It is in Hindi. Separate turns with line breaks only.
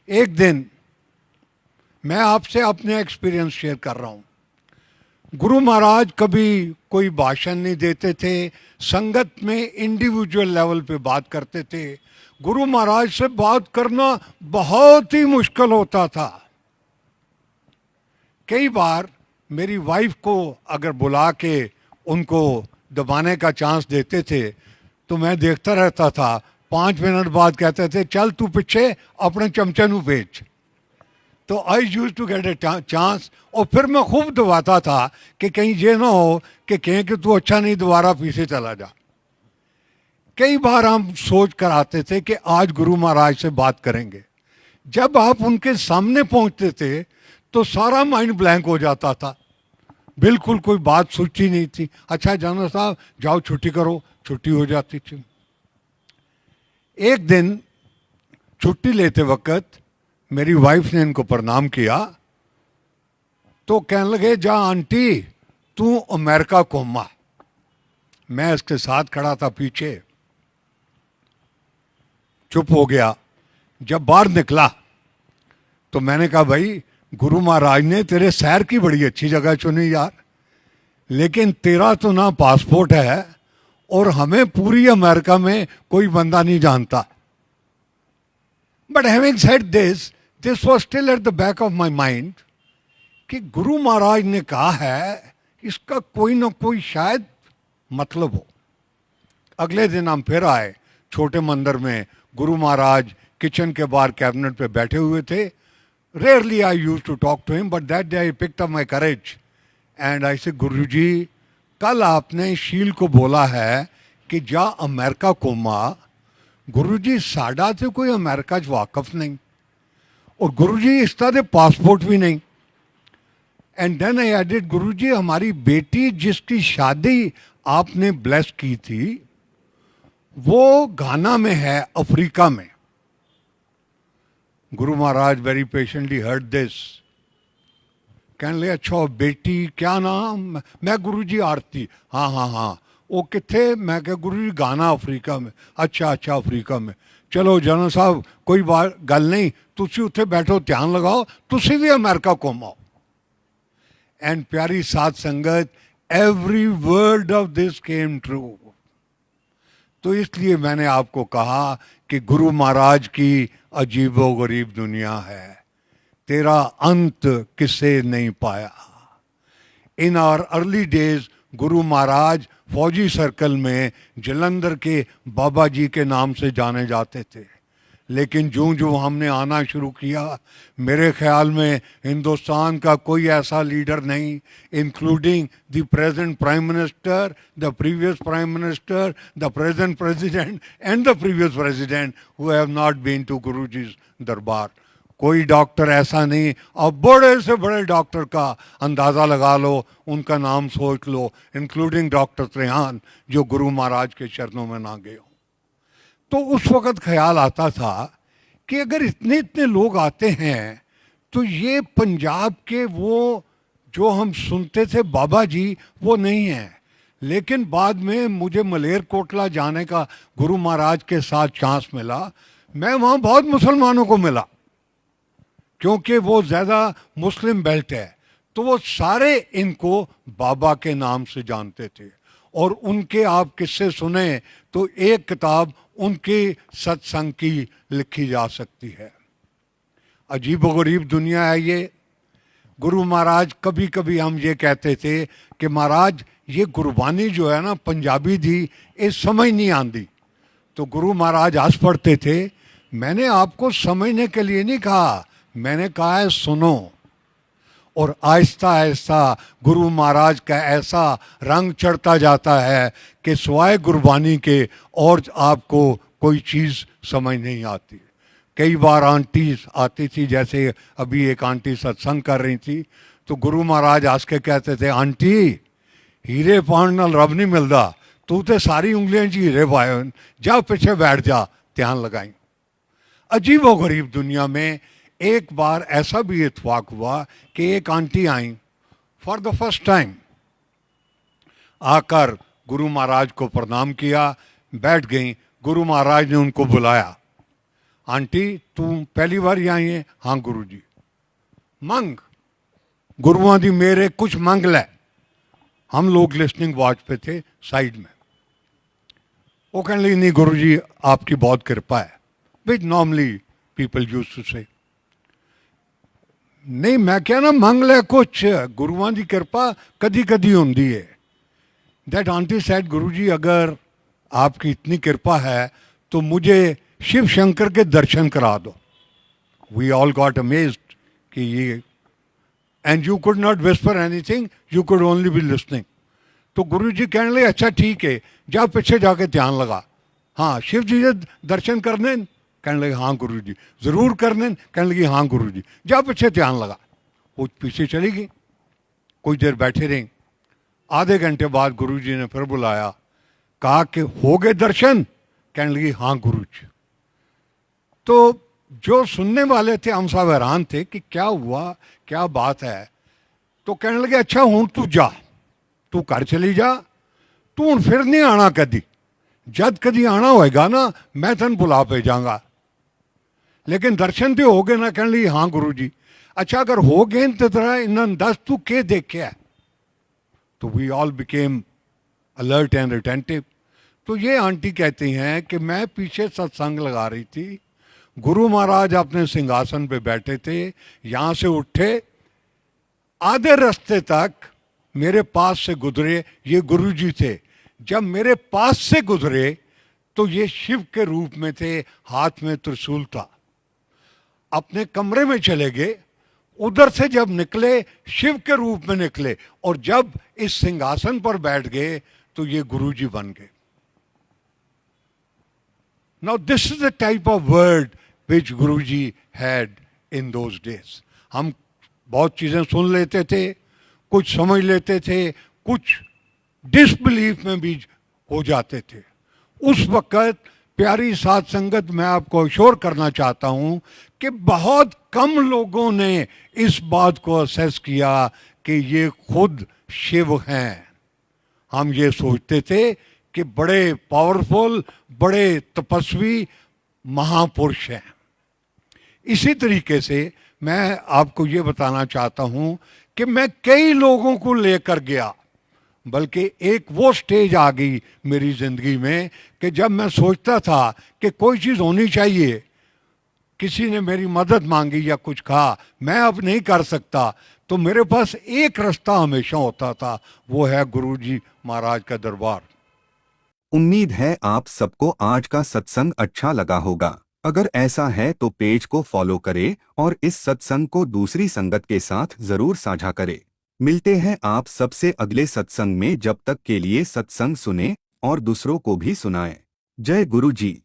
एक दिन मैं आपसे अपने एक्सपीरियंस शेयर कर रहा हूँ। गुरु महाराज कभी कोई भाषण नहीं देते थे, संगत में इंडिविजुअल लेवल पे बात करते थे। गुरु महाराज से बात करना बहुत ही मुश्किल होता था। कई बार मेरी वाइफ को अगर बुला के उनको दबाने का चांस देते थे तो मैं देखता रहता था। 5 मिनट बाद कहते थे चल तू पीछे अपने चमचे नू भेज। तो I use to get a chance और फिर मैं खूब दबाता था कि कहीं ये ना हो कि कहें कि तू अच्छा नहीं, दोबारा पीछे चला जा। कई बार हम सोच कर आते थे कि आज गुरु महाराज से बात करेंगे। जब आप उनके सामने पहुंचते थे तो सारा माइंड ब्लैंक हो जाता था, बिल्कुल कोई बात सोची नहीं थी। अच्छा जानना साहब जाओ छुट्टी करो, छुट्टी हो जाती थी। एक दिन छुट्टी लेते वक्त मेरी वाइफ ने इनको प्रणाम किया तो कहने लगे जा आंटी तू अमेरिका घूमा। मैं इसके साथ खड़ा था पीछे, चुप हो गया। जब बाहर निकला तो मैंने कहा भाई गुरु महाराज ने तेरे शहर की बड़ी अच्छी जगह चुनी यार, लेकिन तेरा तो ना पासपोर्ट है और हमें पूरी अमेरिका में कोई बंदा नहीं जानता। But having said this was still at the back of my mind कि गुरु महाराज ने कहा है, इसका कोई ना कोई शायद मतलब हो। अगले दिन हम फिर आए छोटे मंदिर में। गुरु महाराज किचन के बाहर कैबिनेट पे बैठे हुए थे। Rarely I use to talk to him but that day I picked up my courage and I say Guruji कल आपने शील को बोला है कि जा अमेरिका घूमा। गुरुजी साडा तो कोई अमेरिका च वाकफ नहीं और गुरुजी इस तरह पासपोर्ट भी नहीं। एंड देन आई एडेड गुरुजी हमारी बेटी जिसकी शादी आपने ब्लेस की थी वो घाना में है, अफ्रीका में। Guru Maharaj very patiently heard this. कहने लगे अच्छा बेटी क्या नाम? मैं गुरुजी आरती। हाँ हाँ हाँ। वो किथे? मैं क्या गुरुजी घाना अफ्रीका में। अच्छा अच्छा अफ्रीका में। चलो जनरल साहब कोई बात गल नहीं, तुसी उत्थे बैठो ध्यान लगाओ, तुसी भी अमेरिका घूमो। एंड प्यारी साध संगत, every word of this came true. तो इसलिए मैंने आपको कहा कि गुरु महाराज की अजीबो गरीब दुनिया है, तेरा अंत किसे नहीं पाया। In our early days Guru Maharaj फौजी सर्कल में जलंधर के बाबा जी के नाम से जाने जाते थे, लेकिन जो जो हमने आना शुरू किया मेरे ख्याल में हिंदुस्तान का कोई ऐसा लीडर नहीं, including the present prime minister, the previous prime minister, the present president and the previous president who have not been to Guruji's darbar. कोई डॉक्टर ऐसा नहीं, और बड़े से बड़े डॉक्टर का अंदाज़ा लगा लो, उनका नाम सोच लो, इंक्लूडिंग डॉक्टर त्रेहान जो गुरु महाराज के चरणों में ना गए हो। तो उस वक़्त ख्याल आता था कि अगर इतने इतने लोग आते हैं तो ये पंजाब के वो जो हम सुनते थे बाबा जी वो नहीं हैं। लेकिन बाद में मुझे मलेरकोटला जाने का गुरु महाराज के साथ चांस मिला। मैं वहाँ बहुत मुसलमानों को मिला क्योंकि वो ज़्यादा मुस्लिम बेल्ट है, तो वो सारे इनको बाबा के नाम से जानते थे और उनके आप किस्से सुने तो एक किताब उनके सत्संग की लिखी जा सकती है। अजीबोगरीब दुनिया है ये। गुरु महाराज कभी कभी हम ये कहते थे कि महाराज ये गुरबानी जो है ना पंजाबी दी ये समझ नहीं आती। तो गुरु महाराज हंस पड़ते थे। मैंने आपको समझने के लिए नहीं कहा, मैंने कहा है सुनो। और आहिस्ता आहिस्ता गुरु महाराज का ऐसा रंग चढ़ता जाता है कि सिवाय गुरबानी के और आपको कोई चीज़ समझ नहीं आती। कई बार आंटी आती थी, जैसे अभी एक आंटी सत्संग कर रही थी, तो गुरु महाराज हंस के कहते थे आंटी हीरे पाण नाल रब नहीं मिलता, तू तो सारी उंगलियां च हीरे पाए, जा पीछे बैठ जा, ध्यान लगाई। अजीबो गरीब दुनिया में एक बार ऐसा भी इत्तेफाक हुआ कि एक aunty I for the first time, आकर गुरु महाराज को प्रणाम किया, बैठ गई। गुरु महाराज ने उनको बुलाया। आंटी तू पहली बार ही आई है? हाँ गुरु जी। मंग गुरुआं दी मेरे कुछ मंग लै। हम लोग लिसनिंग वॉच पे थे साइड में। वो कहने लगी नहीं गुरु जी आपकी बहुत कृपा है, which normally people use to say. नहीं मैं क्या ना मंग लै कुछ, गुरुआं दी कृपा कदी कदी होंदी है। दैट आंटी सेड गुरु जी अगर आपकी इतनी कृपा है तो मुझे शिव शंकर के दर्शन करा दो। वी ऑल गॉट अमेज्ड कि ये, and you could not whisper anything, you could only be listening. तो गुरु जी कहने लगे अच्छा ठीक है, जा पीछे जाके ध्यान लगा। हाँ शिव जी के दर्शन करने? कहने लगे हाँ गुरु जी। जरूर करने? कहने लगी हाँ गुरु जी। जा पीछे ध्यान लगा। वो पीछे चली गई, कुछ देर बैठे रहे। आधे घंटे बाद गुरु जी ने फिर बुलाया, कहा कि हो गए दर्शन? कहने लगी हाँ गुरु जी। तो जो सुनने वाले थे हम सब हैरान थे कि क्या हुआ, क्या बात है। तो कहने लगे अच्छा हूं तू जा, तू घर चली जा, तू हूं फिर नहीं आना कदी, जद कदी आना होएगा ना मैं तेन बुला भेजांगा, लेकिन दर्शन तो हो गए ना? कहने लगी हाँ गुरु जी। अच्छा अगर हो गए तो तेरा इन्होंने दस तू के देखे? तो we all became alert and attentive. तो ये आंटी कहती हैं कि मैं पीछे सत्संग लगा रही थी, गुरु महाराज अपने सिंहासन पे बैठे थे, यहां से उठे, आधे रास्ते तक मेरे पास से गुजरे, ये गुरु जी थे। जब मेरे पास से गुजरे तो ये शिव के रूप में थे, हाथ में त्रिशूल था। अपने कमरे में चले गए, उधर से जब निकले शिव के रूप में निकले, और जब इस सिंहासन पर बैठ गए तो ये गुरु जी बन गए। Now this is the type of word which Guruji had in those days. हम बहुत चीज़ें सुन लेते थे, कुछ समझ लेते थे, कुछ डिसबिलीफ में भी हो जाते थे। उस वक़्त प्यारी साध संगत, मैं आपको अश्योर करना चाहता हूँ कि बहुत कम लोगों ने इस बात को असेस किया कि ये खुद शिव हैं। हम ये सोचते थे कि बड़े पावरफुल, बड़े तपस्वी महापुरुष हैं। इसी तरीके से मैं आपको ये बताना चाहता हूं कि मैं कई लोगों को लेकर गया, बल्कि एक वो स्टेज आ गई मेरी जिंदगी में कि जब मैं सोचता था कि कोई चीज़ होनी चाहिए, किसी ने मेरी मदद मांगी या कुछ कहा, मैं अब नहीं कर सकता, तो मेरे पास एक रास्ता हमेशा होता था, वो है गुरुजी महाराज का दरबार।
उम्मीद है आप सबको आज का सत्संग अच्छा लगा होगा। अगर ऐसा है तो पेज को फॉलो करें और इस सत्संग को दूसरी संगत के साथ जरूर साझा करें। मिलते हैं आप सबसे अगले सत्संग में, जब तक के लिए सत्संग सुने और दूसरों को भी सुनाएं। जय गुरु जी।